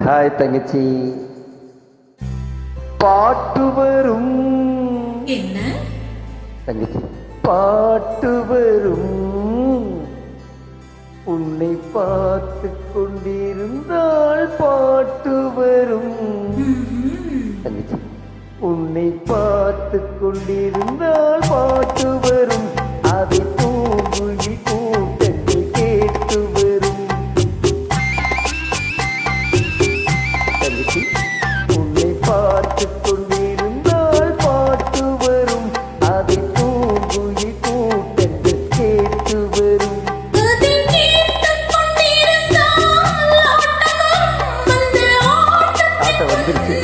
Hi தங்கச்சி. பாட்டு வரும். என்ன தங்கச்சி பாட்டு வரும். உன்னை பார்த்து கொண்டிருந்தால் பாட்டு வரும். தங்கச்சி உன்னை பார்த்து கொண்டிருந்தால் பாட்டு வரும். அதை தூங்குகி கூட்டத்தில் கேட்டு வரும். தங்கச்சி உன்னை பார்த்து கொண்டிருந்தால் பாட்டு வரும். அதை தூங்குகி கூட்டத்தில் கேட்டு வரும். ஆட்ட வந்துருச்சு.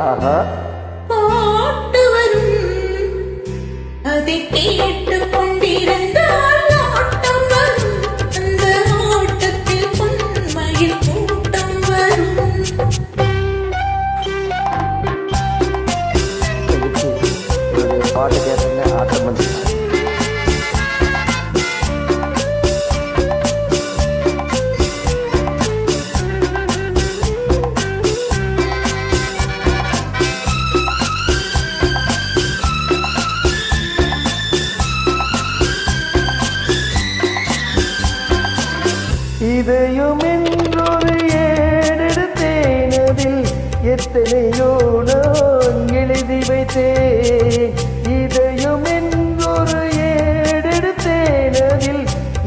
ஆஹா பாட்டு வரும். அதை கேட்டுக் கொண்டிருந்தால் ஆட்டம் வரும். அந்த ஆட்டத்தில் பொன்மயில் கூட்டம் வரும். பாட்டு கேட்டீங்க ஆட்டம் வந்துருச்சு. இதயம் என்றொரு ஏடெடுத்தேன். அதில் எத்தனையோ நான் எழுதி வைத்தேன். இதயம் என்றொரு ஏடெடுத்தேன். அதில்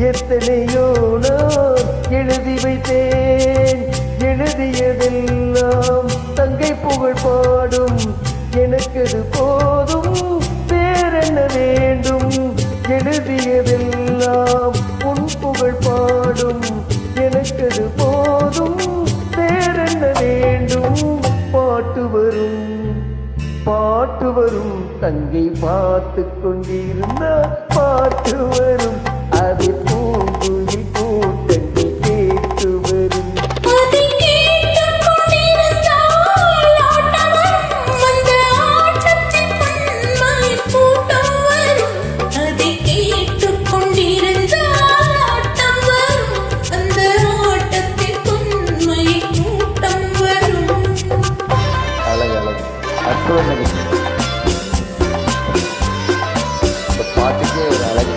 எத்தனையோ நான் எழுதி வைத்தேன். எழுதியதெல்லாம் தங்கை புகழ் பாடும். எனக்கது போதும், வேறென்ன வேண்டும்? எழுதியதெல்லாம் உன் புகழ் பாடும். எனக்கது போதும், வேறென்ன வேண்டும்? பாட்டு வரும். பாட்டு வரும். தங்கை பார்த்து கொண்டிருந்தால் பாட்டு வரும். அது பூங்குயில் கூட்டங்கள் கேட்டு வரும். அற்புதம் நிகழ்ச்சி. இந்த பாட்டுக்கே ஒரு அழகு.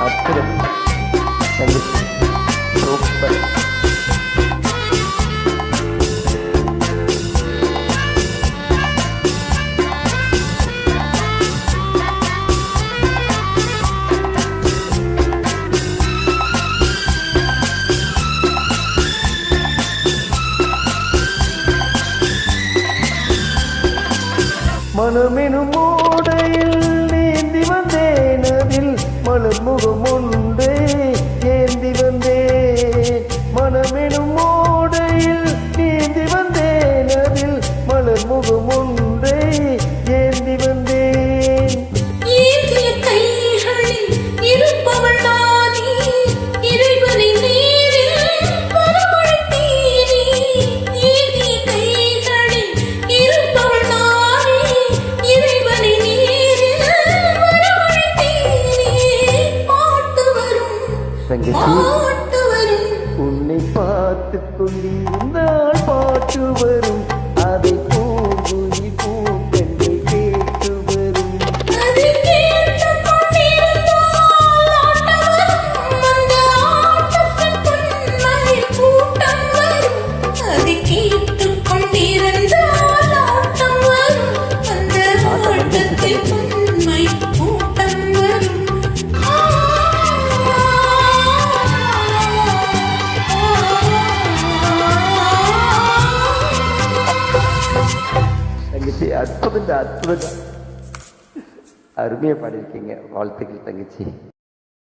அற்புதம் தங்கச்சி சூப்பர். மனமெனும் ஓடையில் நீந்தி வந்தேன். அதில் மலர் முகம் ஒன்றே ஏந்தி வந்தேன். மனமெனும் ஓடையில் நீந்தி வந்தேன். அதில் மலர் முகம் ஒன்றே ஏந்தி வந்தேன். இருப்பவள் நானே, இறைவனை நேரில் வரவழைத்தேனே. ஏந்திய கைகளில் இருப்பவள் நானே, இறைவனை நேரில் வரவழைத்தேனே. பாட்டு வரும். தங்கச்சி பாட்டு வரும். உன்னை பார்த்து கொண்டிருந்தால் பாட்டு வரும். அதை பூங்குயில் கூட்டங்கள் கேட்டு வரும். அதை கேட்டுக் கொண்டிருந்தால் கேட்டுக் கொண்டிருந்தால் ஆட்டம் வரும். அந்த ஆட்டத்தில் உண்மை கூட்டம் வரும். தங்கச்சி அற்புதம், அற்புதம். அருமையா பாடியிருக்கீங்க. வாழ்த்துக்கள் தங்கச்சி.